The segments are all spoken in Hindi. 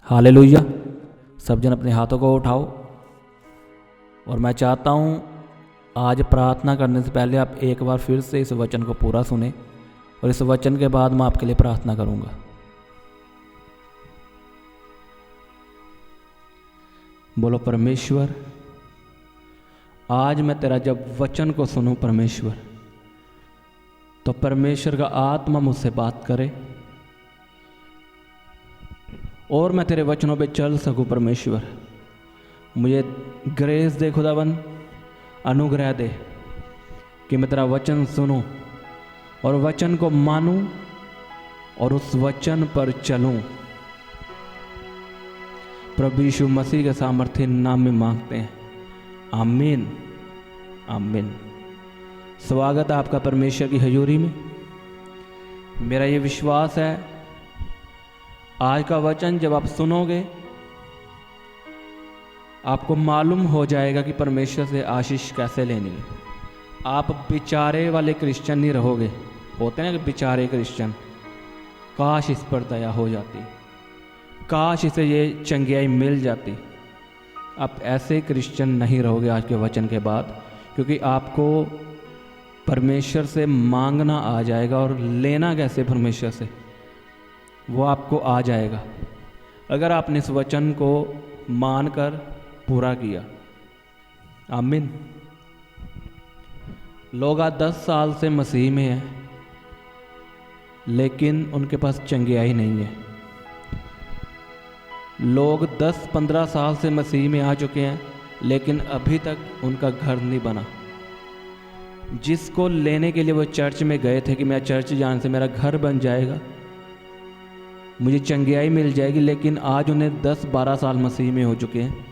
हालेलुया। सब जन अपने हाथों को उठाओ और मैं चाहता हूँ आज प्रार्थना करने से पहले आप एक बार फिर से इस वचन को पूरा सुने और इस वचन के बाद मैं आपके लिए प्रार्थना करूँगा। बोलो परमेश्वर, आज मैं तेरा जब वचन को सुनूं परमेश्वर, तो परमेश्वर का आत्मा मुझसे बात करे और मैं तेरे वचनों पे चल सकूं। परमेश्वर मुझे ग्रेस दे, खुदावन अनुग्रह दे कि मैं तेरा वचन सुनूं और वचन को मानूं और उस वचन पर चलूं। प्रभु यीशु मसीह के सामर्थ्य नाम में मांगते हैं, आमीन आमीन। स्वागत है आपका परमेश्वर की हजूरी में। मेरा ये विश्वास है आज का वचन जब आप सुनोगे आपको मालूम हो जाएगा कि परमेश्वर से आशीष कैसे लेनी है। आप बेचारे वाले क्रिश्चियन नहीं रहोगे। होते हैं ना कि बेचारे क्रिश्चियन, काश इस पर दया हो जाती, काश इसे ये चंगियाई मिल जाती। आप ऐसे क्रिश्चियन नहीं रहोगे आज के वचन के बाद, क्योंकि आपको परमेश्वर से मांगना आ जाएगा और लेना कैसे परमेश्वर से वो आपको आ जाएगा अगर आपने इस वचन को मानकर पूरा किया। आमीन। लोग आज 10 साल से मसीह में हैं लेकिन उनके पास चंगियाई नहीं है। लोग 10-15 साल से मसीह में आ चुके हैं लेकिन अभी तक उनका घर नहीं बना। जिसको लेने के लिए वो चर्च में गए थे कि मैं चर्च जाने से मेरा घर बन जाएगा, मुझे चंगियाई मिल जाएगी, लेकिन आज उन्हें 10-12 साल मसीह में हो चुके हैं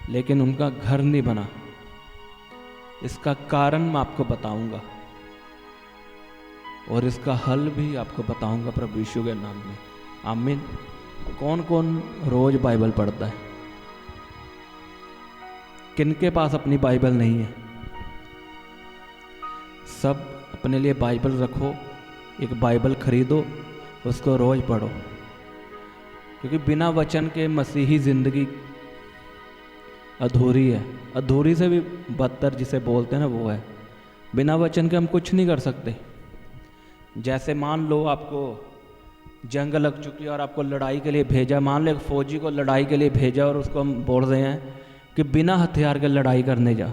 लेकिन उनका घर नहीं बना। इसका कारण मैं आपको बताऊंगा और इसका हल भी आपको बताऊंगा प्रभु यीशु के नाम में। आमीन। कौन कौन रोज बाइबल पढ़ता है? किनके पास अपनी बाइबल नहीं है? सब अपने लिए बाइबल रखो, एक बाइबल खरीदो, उसको रोज पढ़ो, क्योंकि बिना वचन के मसीही ज़िंदगी अधूरी है। अधूरी से भी बदतर जिसे बोलते हैं ना वो है। बिना वचन के हम कुछ नहीं कर सकते। जैसे मान लो आपको जंग लग चुकी है और आपको लड़ाई के लिए भेजा, मान लो एक फौजी को लड़ाई के लिए भेजा और उसको हम बोल रहे हैं कि बिना हथियार के लड़ाई करने जा।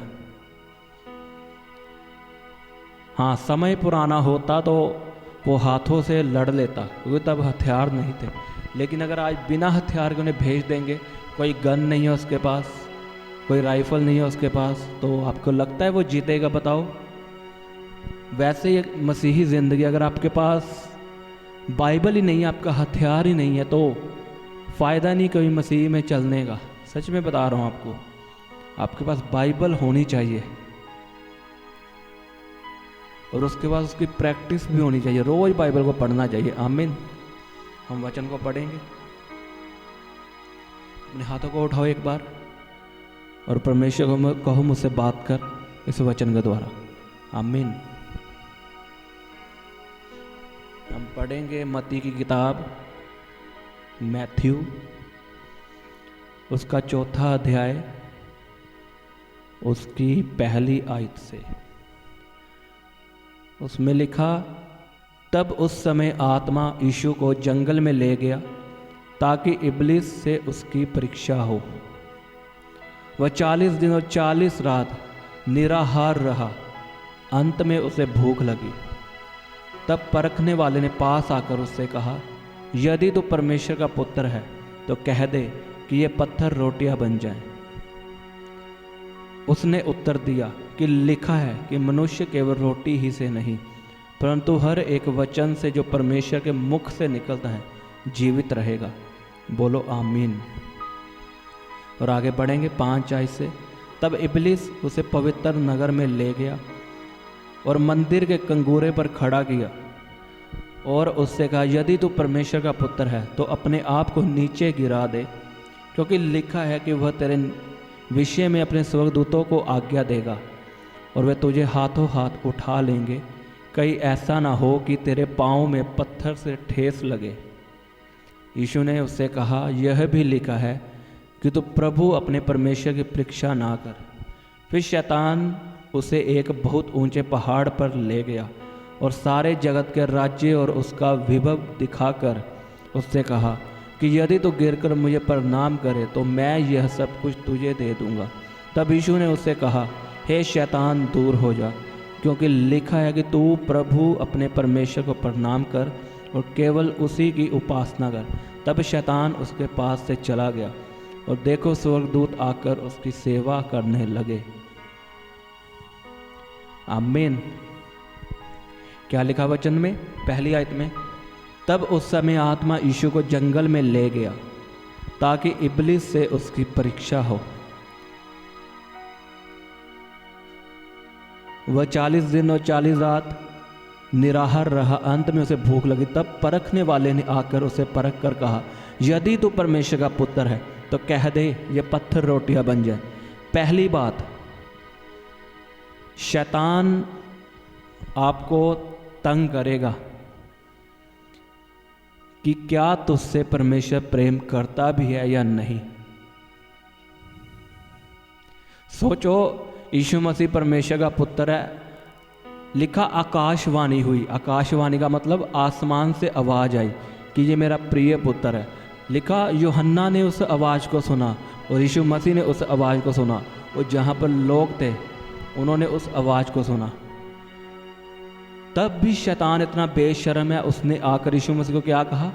हाँ, समय पुराना होता तो वो हाथों से लड़ लेता क्योंकि तब हथियार नहीं थे, लेकिन अगर आज बिना हथियार के उन्हें भेज देंगे, कोई गन नहीं है उसके पास, कोई राइफल नहीं है उसके पास, तो आपको लगता है वो जीतेगा? बताओ। वैसे ही मसीही ज़िंदगी, अगर आपके पास बाइबल ही नहीं है, आपका हथियार ही नहीं है, तो फ़ायदा नहीं कोई मसीह में चलने का। सच में बता रहा हूँ आपको, आपके पास बाइबल होनी चाहिए और उसके बाद उसकी प्रैक्टिस भी होनी चाहिए। रोज़ बाइबल को पढ़ना चाहिए। आमीन। हम वचन को पढ़ेंगे। अपने हाथों को उठाओ एक बार और परमेश्वर को कहो मुझसे बात कर इस वचन के द्वारा। आमीन। हम पढ़ेंगे मत्ती की किताब मैथ्यू, उसका 4था अध्याय, उसकी पहली आयत से। उसमें लिखा, तब उस समय आत्मा यीशु को जंगल में ले गया ताकि इब्लिस से उसकी परीक्षा हो। वह 40 दिन और 40 रात निराहार रहा। अंत में उसे भूख लगी। तब परखने वाले ने पास आकर उससे कहा, यदि तू परमेश्वर का पुत्र है तो कह दे कि ये पत्थर रोटियां बन जाएं। उसने उत्तर दिया कि लिखा है कि मनुष्य केवल रोटी ही से नहीं परंतु हर एक वचन से जो परमेश्वर के मुख से निकलता है जीवित रहेगा। बोलो आमीन। और आगे बढ़ेंगे 5 आयत से। तब इब्लिस उसे पवित्र नगर में ले गया और मंदिर के कंगूरे पर खड़ा किया और उससे कहा, यदि तू परमेश्वर का पुत्र है तो अपने आप को नीचे गिरा दे, क्योंकि लिखा है कि वह तेरे विषय में अपने स्वर्गदूतों को आज्ञा देगा और वे तुझे हाथों हाथ उठा लेंगे, कहीं ऐसा ना हो कि तेरे पाँव में पत्थर से ठेस लगे। यीशु ने उससे कहा, यह भी लिखा है कि तू प्रभु अपने परमेश्वर की परीक्षा ना कर। फिर शैतान उसे एक बहुत ऊंचे पहाड़ पर ले गया और सारे जगत के राज्य और उसका विभव दिखाकर उससे कहा कि यदि तू गिरकर मुझे प्रणाम करे तो मैं यह सब कुछ तुझे दे दूंगा। तब यीशु ने उससे कहा, हे शैतान, दूर हो जा, क्योंकि लिखा है कि तू प्रभु अपने परमेश्वर को प्रणाम कर और केवल उसी की उपासना कर। तब शैतान उसके पास से चला गया और देखो, स्वर्गदूत आकर उसकी सेवा करने लगे। आमीन। क्या लिखा वचन में? पहली आयत में, तब उस समय आत्मा यीशु को जंगल में ले गया ताकि इब्लिस से उसकी परीक्षा हो। वह 40 दिन और 40 रात निराहार रहा। अंत में उसे भूख लगी। तब परखने वाले ने आकर उसे परख कर कहा, यदि तू परमेश्वर का पुत्र है तो कह दे ये पत्थर रोटियां बन जाए। पहली बात, शैतान आपको तंग करेगा कि क्या तुझसे परमेश्वर प्रेम करता भी है या नहीं। सोचो, यीशु मसीह परमेश्वर का पुत्र है। लिखा आकाशवाणी हुई। आकाशवाणी का मतलब आसमान से आवाज़ आई कि ये मेरा प्रिय पुत्र है। लिखा यूहन्ना ने उस आवाज़ को सुना और यीशु मसीह ने उस आवाज़ को सुना, और जहाँ पर लोग थे उन्होंने उस आवाज़ को सुना। तब भी शैतान इतना बेशर्म है, उसने आकर यीशु मसीह को क्या कहा?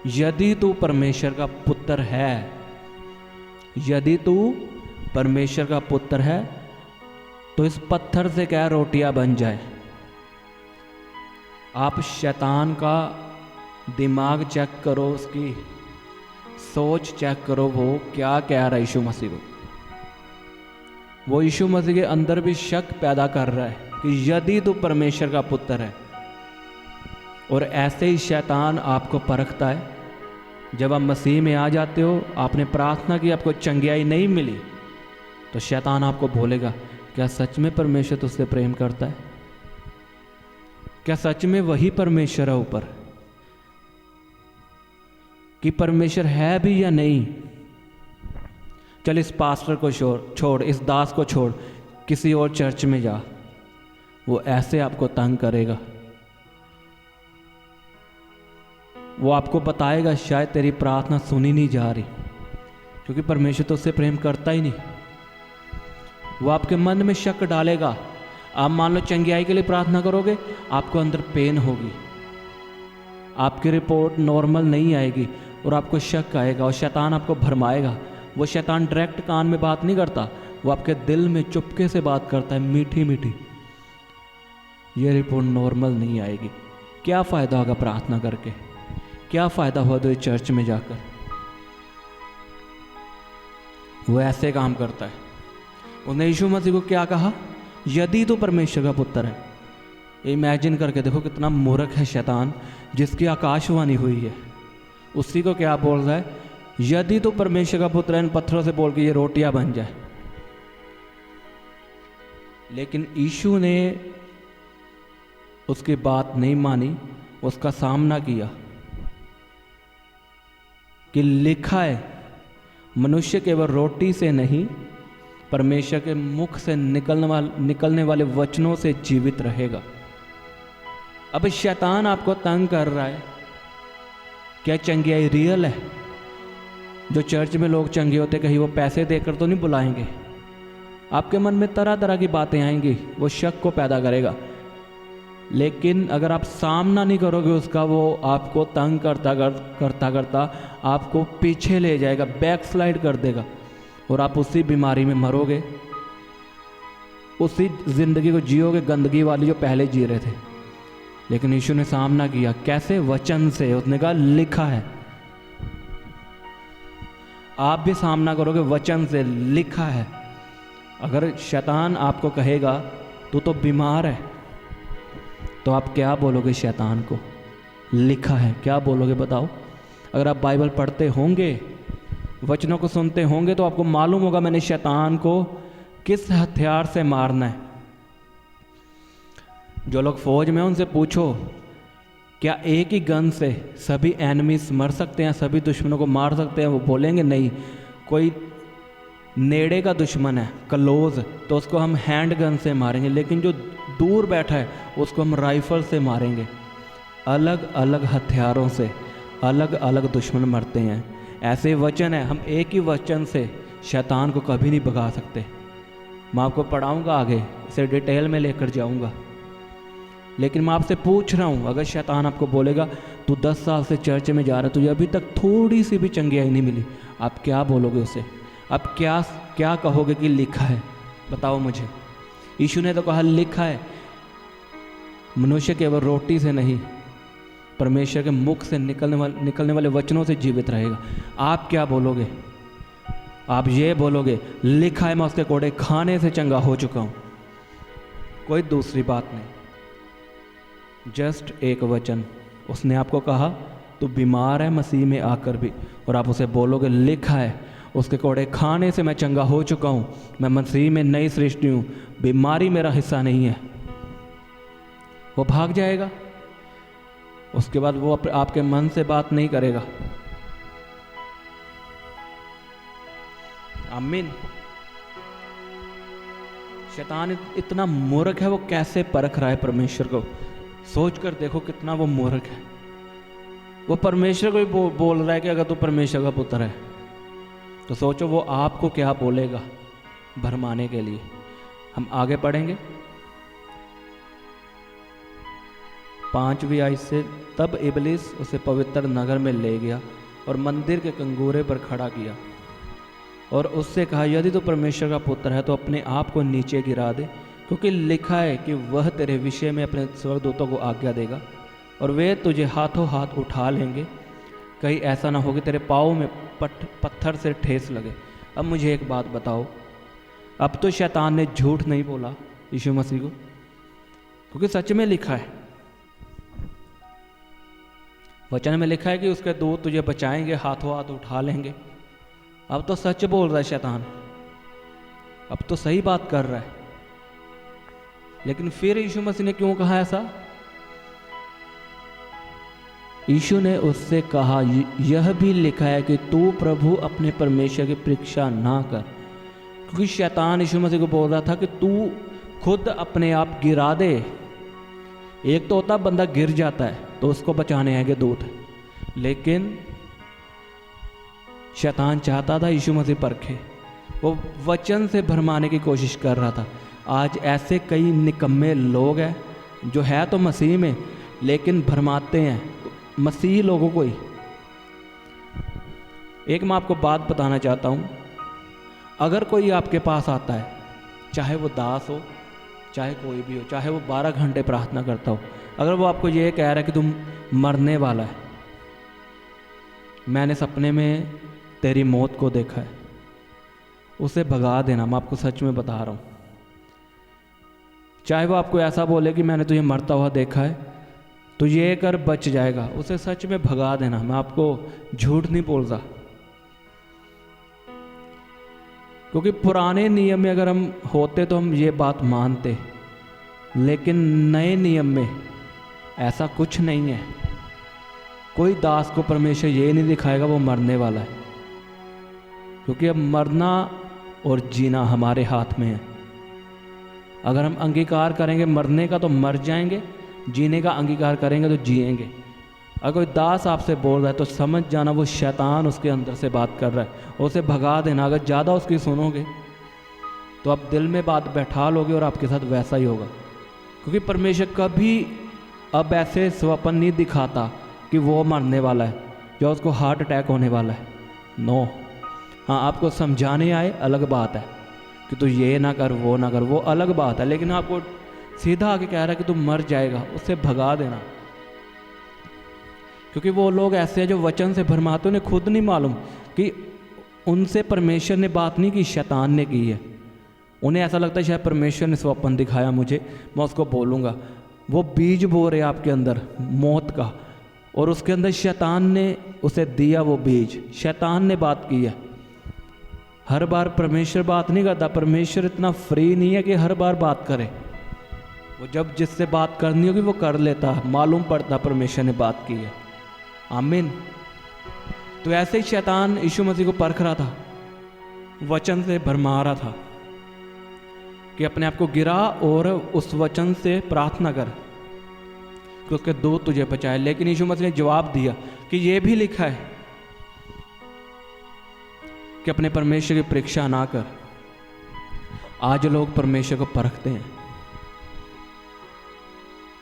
यदि तू परमेश्वर का पुत्र है, यदि तू परमेश्वर का पुत्र है तो इस पत्थर से क्या रोटियां बन जाए। आप शैतान का दिमाग चेक करो, उसकी सोच चेक करो, वो क्या कह रहा है यीशु मसीह को। वो यीशु मसीह के अंदर भी शक पैदा कर रहा है कि यदि तू परमेश्वर का पुत्र है। और ऐसे ही शैतान आपको परखता है। जब आप मसीह में आ जाते हो, आपने प्रार्थना की, आपको चंगियाई नहीं मिली, तो शैतान आपको बोलेगा, क्या सच में परमेश्वर तुझसे प्रेम करता है? क्या सच में वही परमेश्वर है ऊपर? कि परमेश्वर है भी या नहीं? चल इस पास्टर को छोड़, इस दास को छोड़, किसी और चर्च में जा। वो ऐसे आपको तंग करेगा। वो आपको बताएगा शायद तेरी प्रार्थना सुनी नहीं जा रही, क्योंकि परमेश्वर तो उससे प्रेम करता ही नहीं। वो आपके मन में शक डालेगा। आप मान लो चंगियाई के लिए प्रार्थना करोगे, आपको अंदर पेन होगी, आपकी रिपोर्ट नॉर्मल नहीं आएगी और आपको शक आएगा और शैतान आपको भरमाएगा। वो शैतान डायरेक्ट कान में बात नहीं करता, वो आपके दिल में चुपके से बात करता है, मीठी मीठी। ये रिपोर्ट नॉर्मल नहीं आएगी। क्या फ़ायदा होगा प्रार्थना करके? क्या फ़ायदा हुआ तो चर्च में जाकर? वो ऐसे काम करता है। उसने यीशु मसीह को क्या कहा? यदि तो परमेश्वर का पुत्र है। इमेजिन करके देखो कितना मूर्ख है शैतान, जिसकी आकाशवाणी हुई है। उसी को क्या बोल रहा है? यदि तो परमेश्वर का पुत्र है, इन पत्थरों से बोल के ये रोटियां बन जाए। लेकिन यीशु ने उसकी बात नहीं मानी, उसका सामना किया कि लिखा है, मनुष्य केवल रोटी से नहीं, परमेश्वर के मुख से निकलने वाले वचनों से जीवित रहेगा। अब शैतान आपको तंग कर रहा है। क्या चंगियाई रियल है? जो चर्च में लोग चंगे होते, कहीं वो पैसे देकर तो नहीं बुलाएंगे। आपके मन में तरह तरह की बातें आएंगी, वो शक को पैदा करेगा। लेकिन अगर आप सामना नहीं करोगे उसका, वो आपको तंग करता आपको पीछे ले जाएगा, बैक स्लाइड कर देगा और आप उसी बीमारी में मरोगे, उसी जिंदगी को जियोगे गंदगी वाली जो पहले जी रहे थे। लेकिन यीशु ने सामना किया। कैसे? वचन से। उसने कहा लिखा है। आप भी सामना करोगे वचन से, लिखा है। अगर शैतान आपको कहेगा तू तो बीमार है, तो आप क्या बोलोगे शैतान को? लिखा है। क्या बोलोगे बताओ? अगर आप बाइबल पढ़ते होंगे, वचनों को सुनते होंगे, तो आपको मालूम होगा मैंने शैतान को किस हथियार से मारना है। जो लोग फौज में उनसे पूछो क्या एक ही गन से सभी एनिमीज मर सकते हैं, सभी दुश्मनों को मार सकते हैं? वो बोलेंगे नहीं। कोई नेड़े का दुश्मन है, क्लोज, तो उसको हम हैंड गन से मारेंगे, लेकिन जो दूर बैठा है उसको हम राइफल से मारेंगे। अलग अलग हथियारों से अलग अलग दुश्मन मरते हैं। ऐसे वचन है, हम एक ही वचन से शैतान को कभी नहीं भगा सकते। मैं आपको पढ़ाऊंगा आगे, इसे डिटेल में लेकर जाऊंगा। लेकिन मैं आपसे पूछ रहा हूँ, अगर शैतान आपको बोलेगा तू 10 साल से चर्च में जा रहा है, तुझे अभी तक थोड़ी सी भी चंगियाई नहीं मिली, आप क्या बोलोगे उसे? आप क्या कहोगे कि लिखा है? बताओ मुझे। यीशु ने तो कहा लिखा है, मनुष्य केवल रोटी से नहीं परमेश्वर के मुख से निकलने वाले वचनों से जीवित रहेगा। आप क्या बोलोगे? आप ये बोलोगे लिखा है, मैं उसके कोड़े खाने से चंगा हो चुका हूँ। कोई दूसरी बात नहीं, जस्ट एक वचन। उसने आपको कहा तू बीमार है मसीह में आकर भी, और आप उसे बोलोगे लिखा है, उसके कोड़े खाने से मैं चंगा हो चुका हूँ, मैं मसीह में नई सृष्टि हूँ, बीमारी मेरा हिस्सा नहीं है। वो भाग जाएगा। उसके बाद वो आपके मन से बात नहीं करेगा। आमीन। शैतान इतना मूर्ख है, वो कैसे परख रहा है परमेश्वर को। सोच कर देखो कितना वो मूर्ख है। वो परमेश्वर को ही बोल रहा है कि अगर तू परमेश्वर का पुत्र है, तो सोचो वो आपको क्या बोलेगा भरमाने के लिए। हम आगे पढ़ेंगे 5वीं आयत से। तब इबलीस उसे पवित्र नगर में ले गया और मंदिर के कंगूरे पर खड़ा किया और उससे कहा, यदि तो परमेश्वर का पुत्र है तो अपने आप को नीचे गिरा दे, क्योंकि लिखा है कि वह तेरे विषय में अपने स्वर्गदूतों को आज्ञा देगा और वे तुझे हाथों हाथ उठा लेंगे, कहीं ऐसा ना हो कि तेरे पाँव में पत्थर से ठेस लगे। अब मुझे एक बात बताओ, अब तो शैतान ने झूठ नहीं बोला यीशु मसीह को, क्योंकि सच में लिखा है, वचन में लिखा है कि उसके दूत तुझे बचाएंगे, हाथों हाथ उठा लेंगे। अब तो सच बोल रहा है शैतान, अब तो सही बात कर रहा है। लेकिन फिर यीशु मसीह ने क्यों कहा ऐसा? यीशु ने उससे कहा, यह भी लिखा है कि तू प्रभु अपने परमेश्वर की परीक्षा ना कर। क्योंकि शैतान यीशु मसीह को बोल रहा था कि तू खुद अपने आप गिरा दे। एक तो होता बंदा गिर जाता है तो उसको बचाने आएंगे दूत, लेकिन शैतान चाहता था यीशु मसीह परखे। वो वचन से भरमाने की कोशिश कर रहा था। आज ऐसे कई निकम्मे लोग हैं जो है तो मसीह में, लेकिन भरमाते हैं मसीह लोगों को ही। एक मैं आपको बात बताना चाहता हूँ, अगर कोई आपके पास आता है, चाहे वो दास हो, चाहे कोई भी हो, चाहे वो 12 घंटे प्रार्थना करता हो, अगर वो आपको ये कह रहा है कि तुम मरने वाला है, मैंने सपने में तेरी मौत को देखा है, उसे भगा देना। मैं आपको सच में बता रहा हूँ। चाहे वो आपको ऐसा बोले कि मैंने तुझे मरता हुआ देखा है, तो ये कर बच जाएगा, उसे सच में भगा देना। मैं आपको झूठ नहीं बोल रहा, क्योंकि पुराने नियम में अगर हम होते तो हम ये बात मानते, लेकिन नए नियम में ऐसा कुछ नहीं है। कोई दास को परमेश्वर ये नहीं दिखाएगा वो मरने वाला है, क्योंकि अब मरना और जीना हमारे हाथ में है। अगर हम अंगीकार करेंगे मरने का तो मर जाएंगे, जीने का अंगीकार करेंगे तो जिएंगे। अगर कोई दास आपसे बोल रहा है तो समझ जाना वो शैतान उसके अंदर से बात कर रहा है, और उसे भगा देना। अगर ज़्यादा उसकी सुनोगे तो आप दिल में बात बैठा लोगे और आपके साथ वैसा ही होगा, क्योंकि परमेश्वर कभी अब ऐसे स्वप्न नहीं दिखाता कि वो मरने वाला है, जो उसको हार्ट अटैक होने वाला है। नो, हाँ आपको समझाने आए अलग बात है कि तू ये ना कर वो ना कर, वो अलग बात है, लेकिन आपको सीधा आके कह रहा है कि तू मर जाएगा, उससे भगा देना। क्योंकि वो लोग ऐसे हैं जो वचन से भरमाते, उन्हें खुद नहीं मालूम कि उनसे परमेश्वर ने बात नहीं की, शैतान ने की है। उन्हें ऐसा लगता है शायद परमेश्वर ने स्वप्न दिखाया मुझे, मैं उसको बोलूँगा। वो बीज बो रहे आपके अंदर मौत का, और उसके अंदर शैतान ने उसे दिया वो बीज, शैतान ने बात की है। हर बार परमेश्वर बात नहीं करता, परमेश्वर इतना फ्री नहीं है कि हर बार बात करे। वो जब जिससे बात करनी होगी वो कर लेता, मालूम पड़ता परमेश्वर ने बात की है। आमीन। तो ऐसे ही शैतान यीशु मसीह को परख रहा था, वचन से भरमा रहा था कि अपने आप को गिरा और उस वचन से प्रार्थना कर कि उसके दूत तुझे बचाए। लेकिन यीशु मसीह ने जवाब दिया कि यह भी लिखा है कि अपने परमेश्वर की परीक्षा ना कर। आज लोग परमेश्वर को परखते हैं।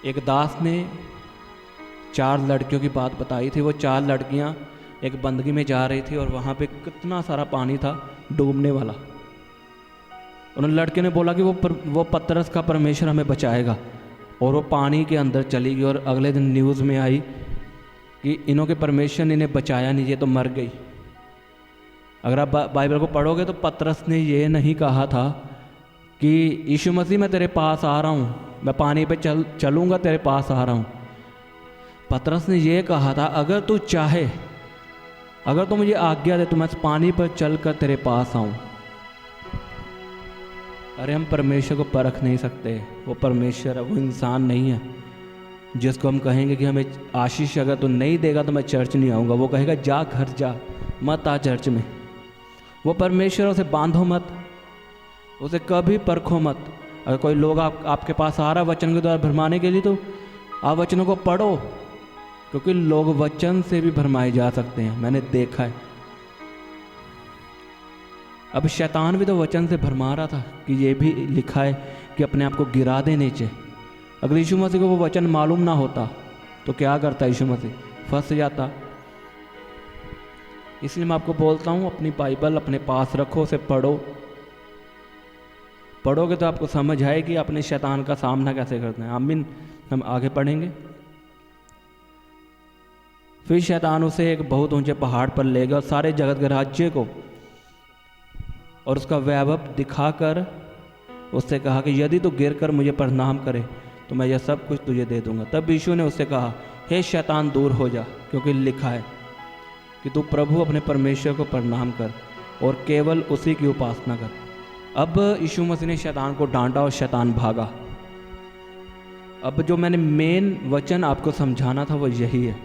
एक दास ने 4 लड़कियों की बात बताई थी। वो 4 लड़कियां एक बंदगी में जा रही थी और वहां पे कितना सारा पानी था डूबने वाला। उन लड़के ने बोला कि वो पतरस का परमेश्वर हमें बचाएगा, और वो पानी के अंदर चली गई। और अगले दिन न्यूज़ में आई कि इन्हों के परमेश्वर ने इन्हें बचाया नहीं, ये तो मर गई। अगर आप बाइबल को पढ़ोगे तो पतरस ने ये नहीं कहा था कि यीशु मसीह मैं तेरे पास आ रहा हूँ, मैं पानी पे चलूँगा, तेरे पास आ रहा हूँ। पतरस ने ये कहा था अगर तू चाहे, अगर तू मुझे आज्ञा दे तो मैं इस पानी पर चलकर तेरे पास आऊँ। अरे हम परमेश्वर को परख नहीं सकते। वो परमेश्वर है, वो इंसान नहीं है जिसको हम कहेंगे कि हमें आशीष अगर तू नहीं देगा तो मैं चर्च नहीं आऊँगा। वो कहेगा जा घर जा, मत आ चर्च में। वो परमेश्वर, उसे बांधो मत, उसे कभी परखो मत। अगर कोई लोग आपके पास आ रहा है वचन के द्वारा भरमाने के लिए, तो आप वचनों को पढ़ो, क्योंकि लोग वचन से भी भरमाए जा सकते हैं, मैंने देखा है। अब शैतान भी तो वचन से भरमा रहा था कि ये भी लिखा है कि अपने आप को गिरा दे नीचे। अगर यीशु मसीह को वो वचन मालूम ना होता तो क्या करता यीशु मसीह? फंस जाता। इसलिए मैं आपको बोलता हूँ अपनी बाइबल अपने पास रखो, उसे पढ़ो। पढ़ोगे तो आपको समझ आएगी अपने शैतान का सामना कैसे करते हैं। आमीन। हम आगे पढ़ेंगे। फिर शैतान उसे एक बहुत ऊंचे पहाड़ पर ले गया और सारे जगत के राज्य को और उसका वैभव दिखाकर उससे कहा कि यदि तू गिर कर मुझे प्रणाम करे तो मैं यह सब कुछ तुझे दे दूंगा। तब यीशु ने उससे कहा, हे शैतान दूर हो जा, क्योंकि लिखा है कि तू प्रभु अपने परमेश्वर को प्रणाम कर और केवल उसी की उपासना कर। अब यीशु मसीह ने शैतान को डांटा और शैतान भागा। अब जो मैंने मेन वचन आपको समझाना था वो यही है।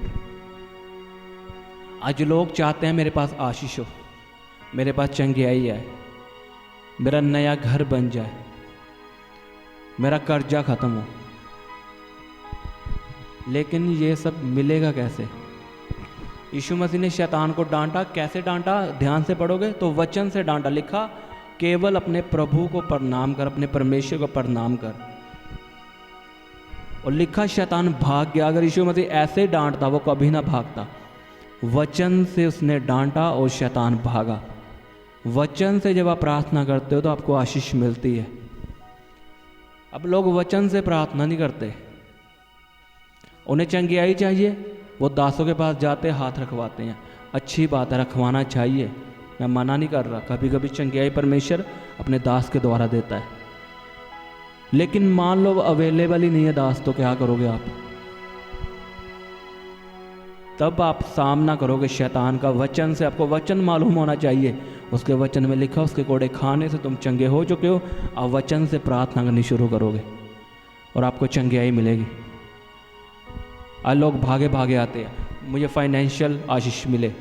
आज लोग चाहते हैं मेरे पास आशीष हो, मेरे पास चंगियाई आए, मेरा नया घर बन जाए, मेरा कर्जा खत्म हो। लेकिन ये सब मिलेगा कैसे? यीशु मसीह ने शैतान को डांटा। कैसे डांटा? ध्यान से पढ़ोगे तो वचन से डांटा। लिखा केवल अपने प्रभु को प्रणाम कर, अपने परमेश्वर को प्रणाम कर। और लिखा शैतान भाग गया। अगर यीशु मसीह ऐसे डांटता वो कभी ना भागता। वचन से उसने डांटा और शैतान भागा। वचन से जब आप प्रार्थना करते हो तो आपको आशीष मिलती है। अब लोग वचन से प्रार्थना नहीं करते, उन्हें चंगियाई चाहिए, वो दासों के पास जाते हाथ रखवाते हैं। अच्छी बात है, रखवाना चाहिए, मैं मना नहीं कर रहा। कभी कभी चंगियाई परमेश्वर अपने दास के द्वारा देता है। लेकिन मान लो अवेलेबल ही नहीं है दास, तो क्या करोगे आप? तब आप सामना करोगे शैतान का वचन से। आपको वचन मालूम होना चाहिए। उसके वचन में लिखा उसके कोड़े खाने से तुम चंगे हो चुके हो। आप वचन से प्रार्थना करनी शुरू करोगे और आपको चंगियाई मिलेगी। आज लोग भागे भागे आते हैं, मुझे फाइनेंशियल आशीष मिले,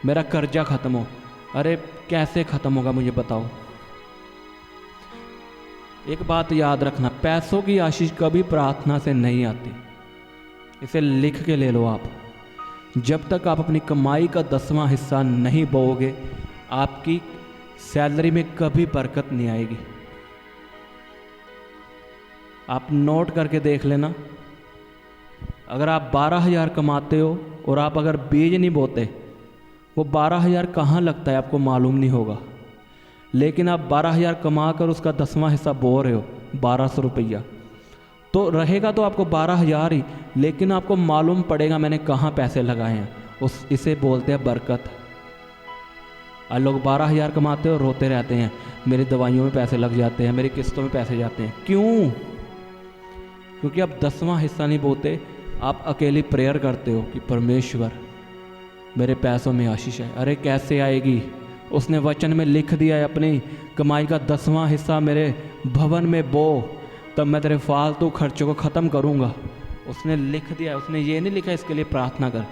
मेरा कर्जा खत्म हो। अरे कैसे खत्म होगा मुझे बताओ? एक बात याद रखना, पैसों की आशीष कभी प्रार्थना से नहीं आती। इसे लिख के ले लो आप। जब तक आप अपनी कमाई का 10वां हिस्सा नहीं बोओगे, आपकी सैलरी में कभी बरकत नहीं आएगी। आप नोट करके देख लेना, अगर आप 12,000 कमाते हो और आप अगर बीज नहीं बोते, वो 12,000 कहाँ लगता है आपको मालूम नहीं होगा। लेकिन आप 12,000 कमा कर उसका 10वां हिस्सा बो रहे हो, 1,200 रुपया, तो रहेगा तो आपको 12,000 ही, लेकिन आपको मालूम पड़ेगा मैंने कहाँ पैसे लगाए हैं। इसे बोलते हैं बरकत। आज लोग 12,000 कमाते हो, रोते रहते हैं, मेरी दवाइयों में पैसे लग जाते हैं, मेरी किस्तों में पैसे जाते हैं। क्यों? क्योंकि आप 10वां हिस्सा नहीं बोते। आप अकेली प्रेयर करते हो कि परमेश्वर मेरे पैसों में आशीष है। अरे कैसे आएगी? उसने वचन में लिख दिया है, अपनी कमाई का 10वां हिस्सा मेरे भवन में बो, तब मैं तेरे फालतू खर्चों को ख़त्म करूँगा। उसने लिख दिया, उसने ये नहीं लिखा इसके लिए प्रार्थना कर,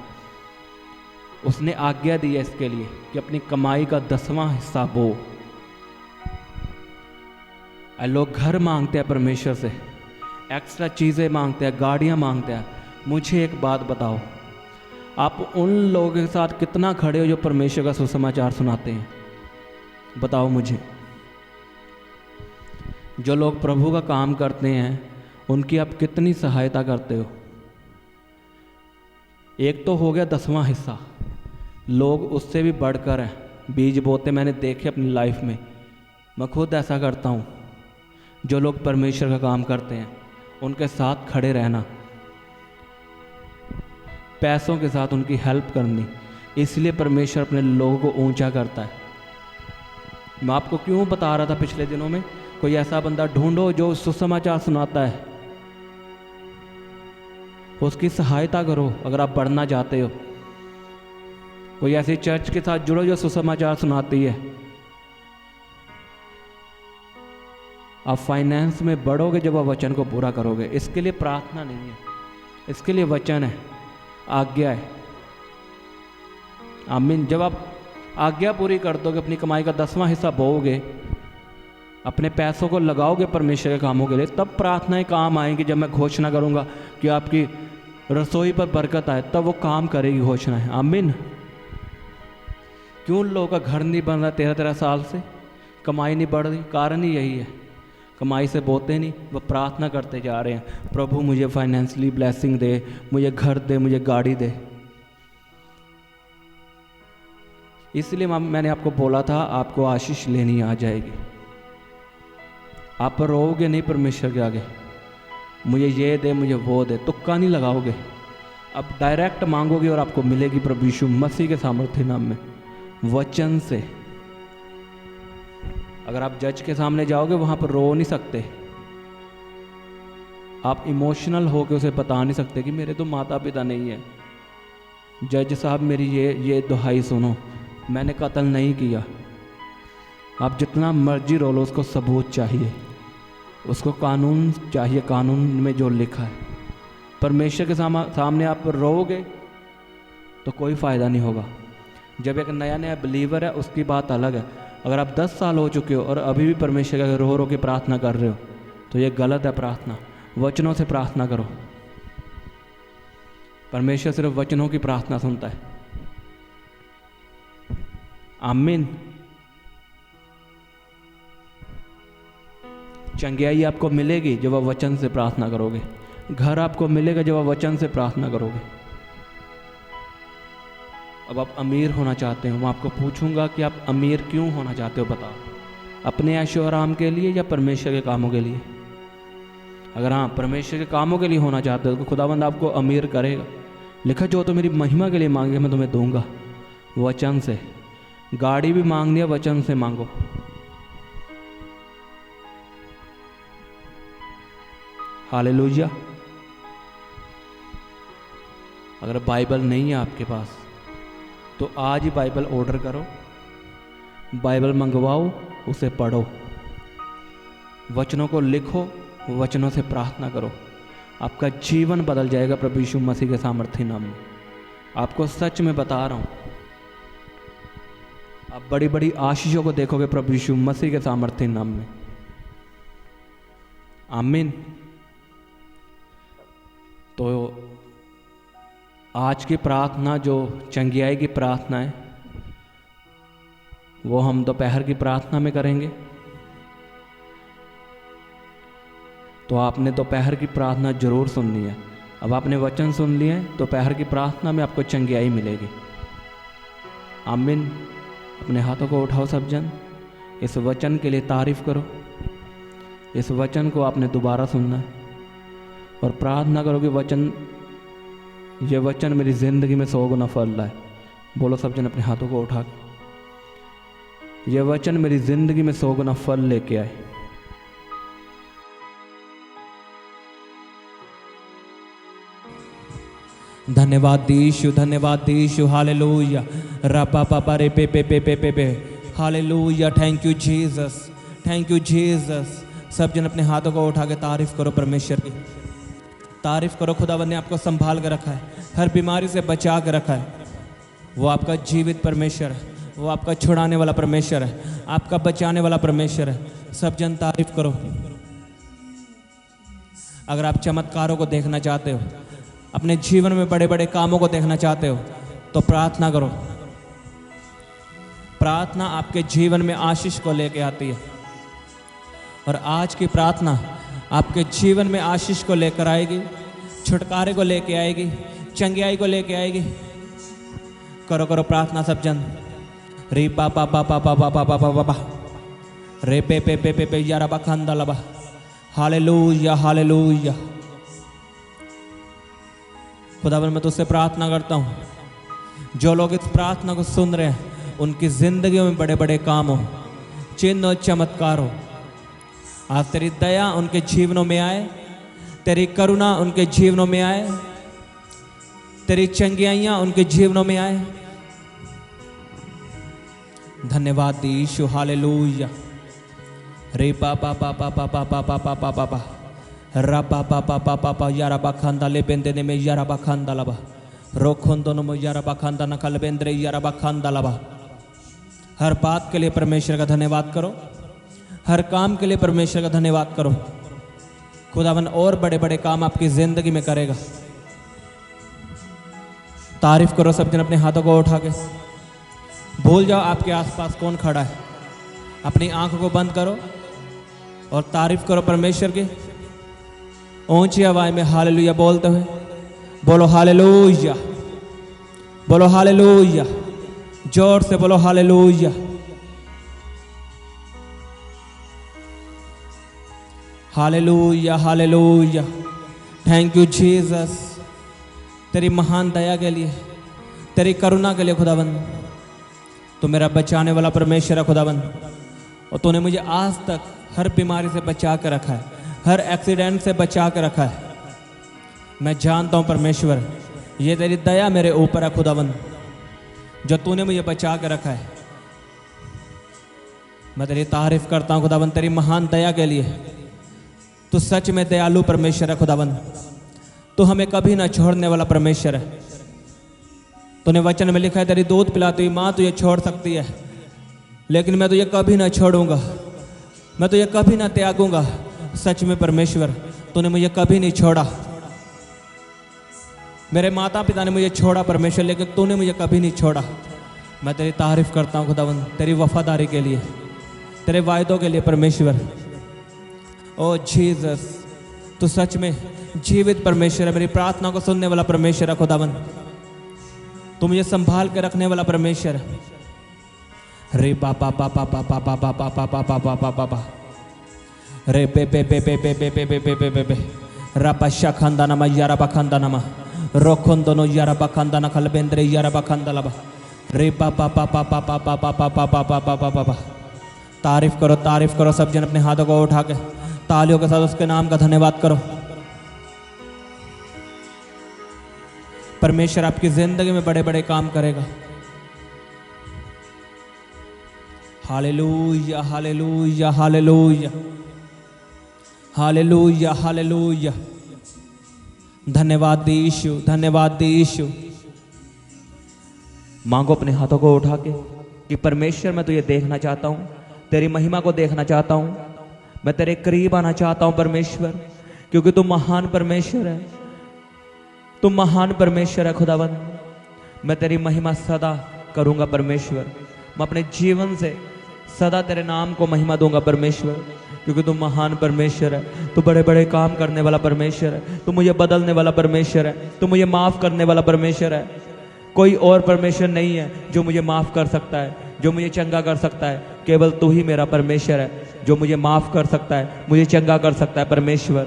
उसने आज्ञा दी है इसके लिए कि अपनी कमाई का 10वां हिस्सा बो। लोग घर मांगते हैं परमेश्वर से, एक्स्ट्रा चीज़ें मांगते हैं, गाड़ियाँ मांगते हैं। मुझे एक बात बताओ, आप उन लोगों के साथ कितना खड़े हो जो परमेश्वर का सुसमाचार सुनाते हैं? बताओ मुझे। जो लोग प्रभु का काम करते हैं उनकी आप कितनी सहायता करते हो? एक तो हो गया 10वां हिस्सा, लोग उससे भी बढ़कर हैं, बीज बोते मैंने देखे अपनी लाइफ में, मैं खुद ऐसा करता हूँ। जो लोग परमेश्वर का काम करते हैं उनके साथ खड़े रहना, पैसों के साथ उनकी हेल्प करनी, इसलिए परमेश्वर अपने लोगों को ऊंचा करता है। मैं आपको क्यों बता रहा था पिछले दिनों में, कोई ऐसा बंदा ढूंढो जो सुसमाचार सुनाता है, उसकी सहायता करो अगर आप बढ़ना चाहते हो। कोई ऐसी चर्च के साथ जुड़ो जो सुसमाचार सुनाती है। आप फाइनेंस में बढ़ोगे जब आप वचन को पूरा करोगे। इसके लिए प्रार्थना नहीं है, इसके लिए वचन है, आज्ञा है। आमीन। जब आप आज्ञा पूरी कर दोगे, अपनी कमाई का 10वां हिस्सा बोओगे, अपने पैसों को लगाओगे परमेश्वर के कामों के लिए, तब प्रार्थनाएं काम आएंगी। जब मैं घोषणा करूंगा कि आपकी रसोई पर बरकत आए, तब वो काम करेगी घोषणा है। आमीन। क्यों लोगों का घर नहीं बन रहा 13-13 साल से, कमाई नहीं बढ़ रही? कारण ही यही है, कमाई से बोते नहीं, वो प्रार्थना करते जा रहे हैं, प्रभु मुझे फाइनेंशियली ब्लेसिंग दे, मुझे घर दे, मुझे गाड़ी दे। इसलिए मैंने आपको बोला था आपको आशीष लेनी आ जाएगी। आप रोओगे नहीं परमेश्वर के आगे, मुझे ये दे, मुझे वो दे, तुक्का नहीं लगाओगे। अब डायरेक्ट मांगोगे और आपको मिलेगी प्रभु यीशु मसीह के सामर्थ्य नाम में, वचन से। अगर आप जज के सामने जाओगे वहां पर रो नहीं सकते, आप इमोशनल होकर उसे बता नहीं सकते कि मेरे तो माता पिता नहीं है, जज साहब मेरी ये दुहाई सुनो, मैंने कत्ल नहीं किया। आप जितना मर्जी रो लो, उसको सबूत चाहिए, उसको कानून चाहिए, कानून में जो लिखा है। परमेश्वर के सामने आप रोओगे तो कोई फ़ायदा नहीं होगा। जब एक नया नया बिलीवर है उसकी बात अलग है। अगर आप 10 साल हो चुके हो और अभी भी परमेश्वर का रो रो के प्रार्थना कर रहे हो तो ये गलत है प्रार्थना। वचनों से प्रार्थना करो, परमेश्वर सिर्फ वचनों की प्रार्थना सुनता है। आमीन। चंगियाई आपको मिलेगी जब आप वचन से प्रार्थना करोगे, घर आपको मिलेगा जब आप वचन से प्रार्थना करोगे। अब आप अमीर होना चाहते हो, मैं आपको पूछूंगा कि आप अमीर क्यों होना चाहते हो? बताओ, अपने ऐशो आराम के लिए या परमेश्वर के कामों के लिए? अगर हाँ परमेश्वर के कामों के लिए होना चाहते हो तो खुदावंद आपको अमीर करेगा। लिखा जो तो मेरी महिमा के लिए मांगे मैं तुम्हें दूंगा, वचन से। गाड़ी भी मांगनी है, वचन से मांगो। हालेलुया। अगर बाइबल नहीं है आपके पास तो आज ही बाइबल ऑर्डर करो, बाइबल मंगवाओ, उसे पढ़ो, वचनों को लिखो, वचनों से प्रार्थना करो। आपका जीवन बदल जाएगा प्रभु यीशु मसीह के सामर्थ्य नाम में। आपको सच में बता रहा हूँ, आप बड़ी बड़ी आशीषों को देखोगे प्रभु यीशु मसीह के सामर्थ्य नाम में। आमीन। तो आज की प्रार्थना जो चंगियाई की प्रार्थना है वो हम दोपहर की प्रार्थना में करेंगे। तो आपने दोपहर की प्रार्थना जरूर सुननी है। अब आपने वचन सुन लिए, दोपहर की प्रार्थना में आपको चंगियाई मिलेगी। आमीन। अपने हाथों को उठाओ सब जन, इस वचन के लिए तारीफ करो। इस वचन को आपने दोबारा सुनना है और प्रार्थना करो कि ये वचन मेरी जिंदगी में 100 गुना फल लाए। बोलो सब जन अपने हाथों को उठा के, ये वचन मेरी जिंदगी में 100 गुना फल लेके आए। धन्यवाद यीशु, धन्यवाद यीशु। हालेलुया। रपा पापा रे पे पे पे पे पे पे। Hallelujah. Thank you Jesus, thank you Jesus. सब जन अपने हाथों को उठा के तारीफ करो परमेश्वर की। तारीफ करो, खुदावन ने आपको संभाल कर रखा है, हर बीमारी से बचा कर रखा है। वो आपका जीवित परमेश्वर है, वो आपका छुड़ाने वाला परमेश्वर है, आपका बचाने वाला परमेश्वर है। सब जन तारीफ करो। अगर आप चमत्कारों को देखना चाहते हो, अपने जीवन में बड़े बड़े कामों को देखना चाहते हो, तो प्रार्थना करो। प्रार्थना आपके जीवन में आशीष को लेके आती है, और आज की प्रार्थना आपके जीवन में आशीष को लेकर आएगी, छुटकारे को लेके आएगी, चंगियाई को लेके आएगी। करो करो प्रार्थना सब जन। रे पा पा पा पा पा पा पा पा पा पा रे पे पे पे पे पे यारा बा खंदा लबा। Hallelujah hallelujah. खुदावन मैं तुझसे प्रार्थना करता हूँ, जो लोग इस प्रार्थना को सुन रहे हैं उनकी जिंदगियों में बड़े बड़े काम हो, चिन्ह और चमत्कार हो। आज तेरी दया उनके जीवनों में आए, तेरी करुणा उनके जीवनों में आए, तेरी चंगियाइयाँ उनके जीवनों में आए। धन्यवाद यीशु। हालेलुया। रे पा पा पा पा पा पा पा पा पा पा पा पा रा पा पा पा पा पा पा यारा बा खांदा ले बेंदे ने में यारा बा खांदा लबा रोखों दोनों में यारा बा खांदा न कल बेंद्रे यारा बा खांदा लबा। हर बात के लिए परमेश्वर का धन्यवाद करो, हर काम के लिए परमेश्वर का धन्यवाद करो। खुदावन और बड़े बड़े काम आपकी जिंदगी में करेगा। तारीफ करो सब जन अपने हाथों को उठा के। भूल जाओ आपके आसपास कौन खड़ा है, अपनी आंखों को बंद करो और तारीफ करो परमेश्वर की। ऊंची आवाज में हालेलुया बोलते हुए बोलो हालेलुया, बोलो हालेलुया, जोर से बोलो hallelujah. Hallelujah hallelujah. Thank you Jesus, तेरी महान दया के लिए, तेरी करुणा के लिए खुदावन। तू मेरा बचाने वाला परमेश्वर है खुदावन, और तूने मुझे आज तक हर बीमारी से बचा कर रखा है, हर एक्सीडेंट से बचा कर रखा है। मैं जानता हूँ परमेश्वर, ये तेरी दया मेरे ऊपर है खुदावन, जो तूने मुझे बचा कर रखा है। मैं तेरी तारीफ करता हूँ खुदावन, तेरी महान दया के लिए। तू सच में दयालु परमेश्वर है खुदावन, तू हमें कभी ना छोड़ने वाला परमेश्वर है। तूने वचन में लिखा है तेरी दूध पिलाती हुई माँ तुझे छोड़ सकती है, लेकिन मैं तुझे कभी ना छोड़ूंगा, मैं तुझे कभी ना त्यागूंगा। सच में परमेश्वर, तूने मुझे कभी नहीं छोड़ा। मेरे माता पिता ने मुझे छोड़ा परमेश्वर, लेकिन तूने मुझे कभी नहीं छोड़ा। मैं तेरी तारीफ करता हूँ खुदावन, तेरी वफादारी के लिए, तेरे वायदों के लिए परमेश्वर। ओ जीसस, तू सच में जीवित परमेश्वर है, मेरी प्रार्थना को सुनने वाला परमेश्वर है खुदावन। तू मुझे संभाल के रखने वाला परमेश्वर है। रे पा पा पा पा पा पा पा पा पा पा पा पा पा पा पा रे पे पे पे पे पे पे पे पे पे पे पे पे रा पा शा खांदा नमा यारा बा खांदा नमा रोखों दोनों यारा बा खांदा ना खल बेंद्रे यारा बा खांदा लबा रे पा पा पा पा पा पा पा पा पा पा पा पा पा पा पा। तारीफ करो, तारीफ करो सब जन अपने हाथों को उठा के तालियों के साथ उसके नाम का धन्यवाद करो। परमेश्वर आपकी जिंदगी में बड़े बड़े काम करेगा। Hallelujah hallelujah hallelujah hallelujah hallelujah. धन्यवाद यीशु, धन्यवाद यीशु। मांगो अपने हाथों को उठा के कि परमेश्वर मैं तुझे देखना चाहता हूँ, तेरी महिमा को देखना चाहता हूँ, मैं तेरे करीब आना चाहता हूँ परमेश्वर, क्योंकि तू महान परमेश्वर है, तू महान परमेश्वर है खुदावन। मैं तेरी महिमा सदा करूँगा परमेश्वर, मैं अपने जीवन से सदा तेरे नाम को महिमा दूंगा परमेश्वर, क्योंकि तू महान परमेश्वर है, तू बड़े बड़े काम करने वाला परमेश्वर है, तू मुझे बदलने वाला परमेश्वर है, तू मुझे माफ़ करने वाला परमेश्वर है। कोई और परमेश्वर नहीं है जो मुझे माफ़ कर सकता है, जो मुझे चंगा कर सकता है। केवल तू ही मेरा परमेश्वर है जो मुझे माफ़ कर सकता है, मुझे चंगा कर सकता है परमेश्वर।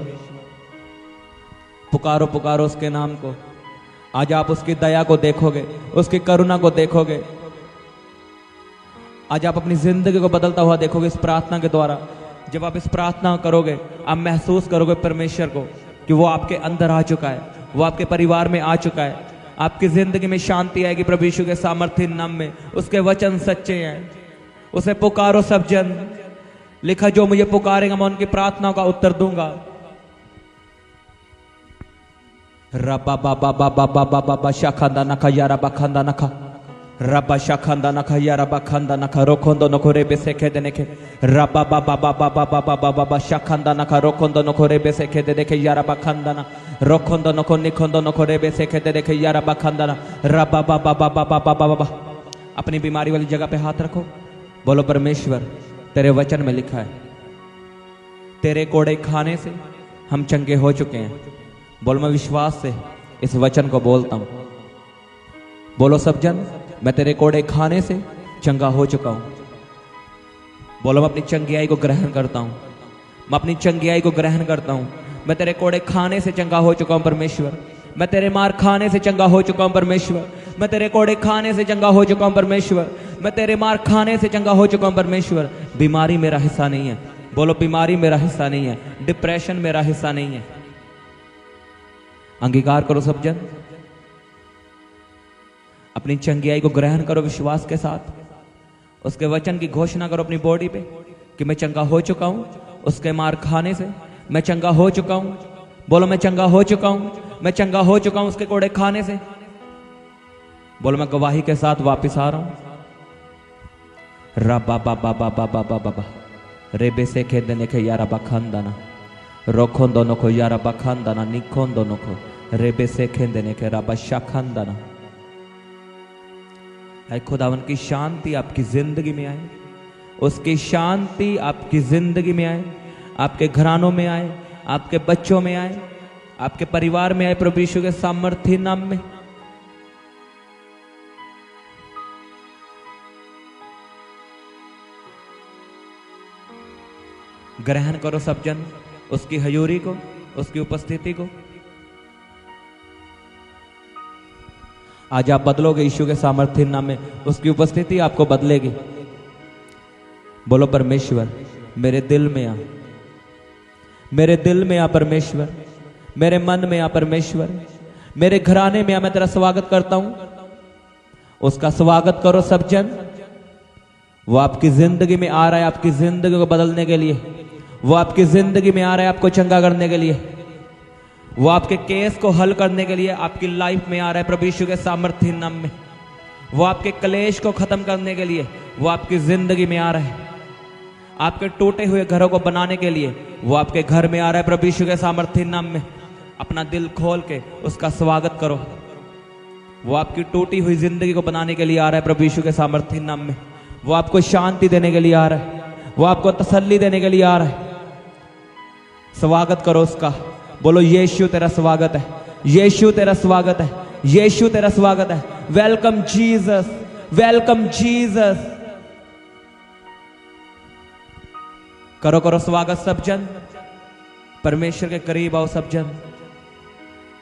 पुकारो पुकारो उसके नाम को। आज आप उसकी दया को देखोगे, उसकी करुणा को देखोगे। आज आप अपनी जिंदगी को बदलता हुआ देखोगे इस प्रार्थना के द्वारा। जब आप इस प्रार्थना करोगे, आप महसूस करोगे परमेश्वर को कि वो आपके अंदर आ चुका है, वो आपके परिवार में आ चुका है। आपकी जिंदगी में शांति आएगी प्रभु यीशु के सामर्थ्य नाम में। उसके वचन सच्चे हैं। उसे पुकारो सब जन, लिखा जो मुझे पुकारेगा मैं उनकी प्रार्थनाओं का उत्तर दूंगा। रबा बाबा बाबा बाबा बाबा शाखंदा नखा यारा बखंदा नखा रबा शाखंदा नखा यारा बखंदा नखा रोखोंदो नको रे बेसे खेदे नेके रबा बाबा बाबा बाबा बाबा बाबा शाखंदा नखा रोखोंदो नको रे बेसे खेदे देखे यारा बखंदा ना रोखोंदो नको निखोंदो नको रे बेसे खेदे देखे यारा बखंदा ना रबा बाबा बाबा बाबा बाबा। अपनी बीमारी वाली जगह पे हाथ रखो, बोलो परमेश्वर तेरे वचन में लिखा है तेरे कोड़े खाने से हम चंगे हो चुके हैं। बोलो मैं विश्वास से इस वचन को बोलता हूं। बोलो सब जन, मैं तेरे कोड़े खाने से चंगा हो चुका हूं। बोलो मैं अपनी चंगियाई को ग्रहण करता हूं, मैं अपनी चंगियाई को ग्रहण करता हूं। मैं तेरे कोड़े खाने से चंगा हो चुका हूं परमेश्वर। मैं तेरे मार खाने से चंगा हो चुका हूं परमेश्वर। मैं तेरे कोड़े खाने से चंगा हो चुका हूं परमेश्वर। मैं तेरे मार खाने से चंगा हो चुका हूं परमेश्वर। बीमारी मेरा हिस्सा नहीं है। बोलो बीमारी मेरा हिस्सा नहीं है, डिप्रेशन मेरा हिस्सा नहीं है। अंगीकार करो सब जन, अपनी चंगियाई को ग्रहण करो विश्वास के साथ। उसके वचन की घोषणा करो अपनी बॉडी पे कि मैं चंगा हो चुका हूं, उसके मार खाने से मैं चंगा हो चुका हूं। बोलो मैं चंगा हो चुका हूं, मैं चंगा हो चुका हूं उसके कोड़े खाने से। बोलो मैं गवाही के साथ वापिस आ रहा हूं। रबा बाबा बाबा बाबा बाबा रेबे से खेदने के यारा बखंदना रोखोंदो नको यारा बखंदना निखोंदो नको रेबे से खेदने के रबा शाखंदना। ऐ खुदावन की शांति आपकी जिंदगी में आए, उसकी शांति आपकी जिंदगी में आए, आपके घरानों में आए, आपके बच्चों में आए, आपके परिवार में आए प्रभु यीशु के सामर्थी नाम में। ग्रहण करो सब जन उसकी हजूरी को, उसकी उपस्थिति को। आज आप बदलोगे यीशु के सामर्थ्य नाम में, उसकी उपस्थिति आपको बदलेगी। बोलो परमेश्वर मेरे दिल में आ, मेरे दिल में आ परमेश्वर, मेरे मन में आ परमेश्वर, मेरे घराने में आ। मैं तेरा स्वागत करता हूं। उसका स्वागत करो सब जन। वो आपकी जिंदगी में आ रहा है आपकी जिंदगी को बदलने के लिए। वो आपकी जिंदगी में आ रहा है आपको चंगा करने के लिए। वो आपके केस को हल करने के लिए आपकी लाइफ में आ रहा है प्रभु यीशु के सामर्थ्य नाम में। वो आपके क्लेश को खत्म करने के लिए वो आपकी जिंदगी में आ रहा है। आपके टूटे हुए घरों को बनाने के लिए वो आपके घर में आ रहा है प्रभु यीशु के सामर्थ्य नाम में। अपना दिल खोल के उसका स्वागत करो। वो आपकी टूटी हुई जिंदगी को बनाने के लिए आ रहा है प्रभु यीशु के सामर्थ्य नाम में। वो आपको शांति देने के लिए आ रहा है, वो आपको तसल्ली देने के लिए आ रहा है। स्वागत करो उसका। बोलो यीशु तेरा स्वागत है, यीशु तेरा स्वागत है, यीशु तेरा स्वागत है। Welcome Jesus, welcome Jesus. करो करो स्वागत सब जन। परमेश्वर के करीब आओ सब जन।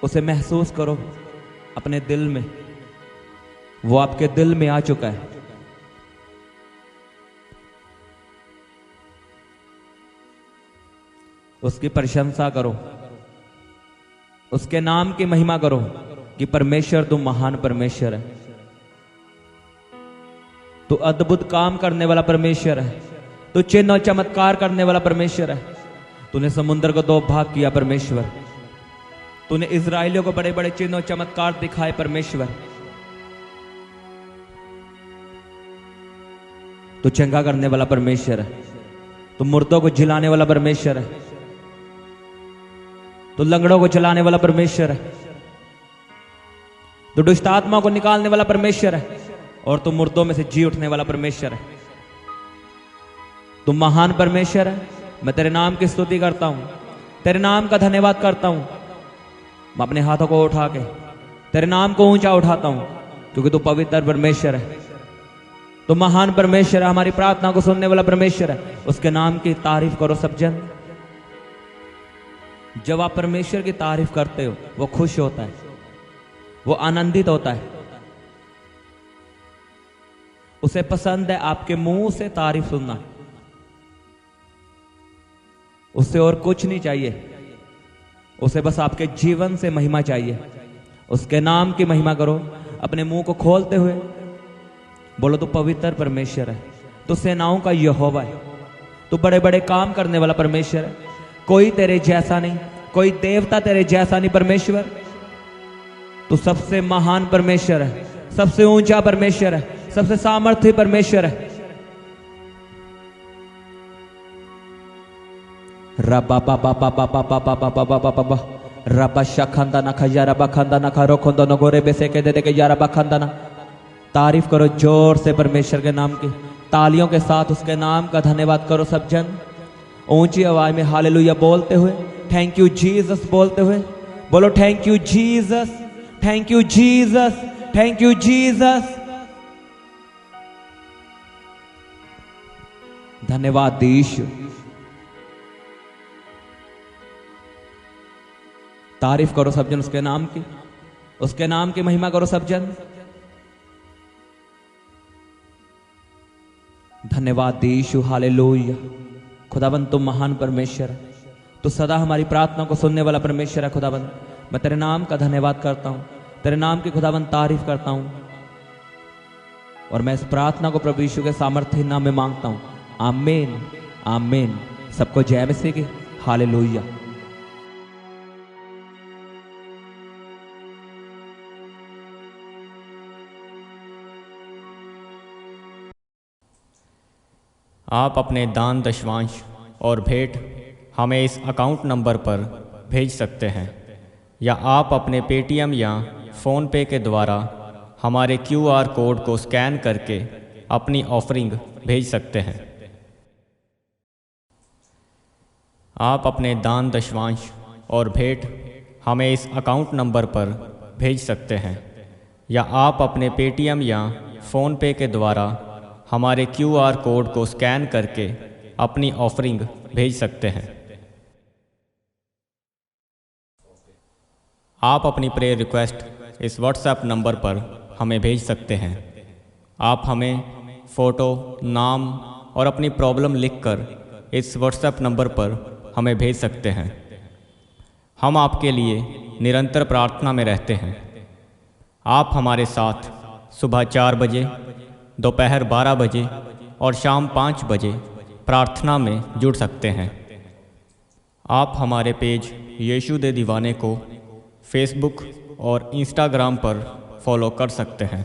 उसे महसूस करो अपने दिल में। वो आपके दिल में आ चुका है। उसकी प्रशंसा करो, उसके नाम की महिमा करो कि परमेश्वर तू महान परमेश्वर है, तू अद्भुत काम करने वाला परमेश्वर है, तू चिन्ह और चमत्कार करने वाला परमेश्वर है। तूने समुद्र को दो भाग किया परमेश्वर। तूने इजराइलियों को बड़े बड़े चिन्ह और चमत्कार दिखाए परमेश्वर। तू चंगा करने वाला परमेश्वर है, तू मुर्दों को जिलाने वाला परमेश्वर है, तो लंगड़ों को चलाने वाला परमेश्वर है, तो दुष्ट आत्मा को निकालने वाला परमेश्वर है, और तुम मुर्दों में से जी उठने वाला परमेश्वर है। तुम महान परमेश्वर है। मैं तेरे नाम की स्तुति करता हूं, तेरे नाम का धन्यवाद करता हूं। मैं अपने हाथों को उठा के तेरे नाम को ऊंचा उठाता हूं, क्योंकि तू पवित्र परमेश्वर है, तो महान परमेश्वर है, हमारी प्रार्थना को सुनने वाला परमेश्वर है। उसके नाम की तारीफ करो सब जन। जब आप परमेश्वर की तारीफ करते हो वो खुश होता है, वो आनंदित होता है। उसे पसंद है आपके मुंह से तारीफ सुनना। उससे और कुछ नहीं चाहिए, उसे बस आपके जीवन से महिमा चाहिए। उसके नाम की महिमा करो अपने मुंह को खोलते हुए। बोलो तू पवित्र परमेश्वर है, तू सेनाओं का यहोवा है, तू बड़े बड़े काम करने वाला परमेश्वर है, कोई तेरे जैसा नहीं, कोई देवता तेरे जैसा नहीं परमेश्वर। तू सबसे महान परमेश्वर है, सबसे ऊंचा परमेश्वर है, सबसे सामर्थ्य परमेश्वर है। रबा बाबा बाबा बाबा बाबा बाबा बाबा रबा शखंदा ना खजा रबा खंदा ना खरो खोंदो न गोरे बेसे के दे के या रबा खंदा ना। तारीफ करो जोर से परमेश्वर के नाम की, तालियों के साथ उसके नाम का धन्यवाद करो सब जन, ऊंची आवाज में हालेलुया बोलते हुए, थैंक यू जीसस बोलते हुए। बोलो thank you Jesus, thank you Jesus, thank you Jesus. धन्यवाद यीशु। तारीफ करो सब जन उसके नाम की, उसके नाम की महिमा करो सब जन। धन्यवाद यीशु, हालेलुया। खुदाबंद तुम महान परमेश्वर है, तो सदा हमारी प्रार्थना को सुनने वाला परमेश्वर है। खुदाबंद मैं तेरे नाम का धन्यवाद करता हूँ, तेरे नाम की खुदाबंद तारीफ करता हूँ, और मैं इस प्रार्थना को प्रभु यीशु के सामर्थ्य नाम में मांगता हूँ। आमीन, आमीन। सबको जय मसीह की, हालेलुया। आप अपने दान दशवांश और भेंट हमें इस अकाउंट नंबर पर भेज सकते हैं, या आप अपने पेटीएम या फ़ोनपे के द्वारा हमारे QR कोड को स्कैन करके अपनी ऑफरिंग भेज सकते हैं। आप अपने दान दशवांश और भेंट हमें इस अकाउंट नंबर पर भेज सकते हैं, या आप अपने पेटीएम या फ़ोनपे के द्वारा हमारे QR कोड को स्कैन करके अपनी ऑफरिंग भेज सकते हैं। आप अपनी प्रेयर रिक्वेस्ट इस व्हाट्सएप नंबर पर हमें भेज सकते हैं। आप हमें फ़ोटो, नाम और अपनी प्रॉब्लम लिखकर इस व्हाट्सएप नंबर पर हमें भेज सकते हैं। हम आपके लिए निरंतर प्रार्थना में रहते हैं। आप हमारे साथ सुबह 4 बजे, दोपहर 12 बजे और शाम 5 बजे प्रार्थना में जुड़ सकते हैं। आप हमारे पेज यीशु दे दीवाने को फेसबुक और इंस्टाग्राम पर फॉलो कर सकते हैं।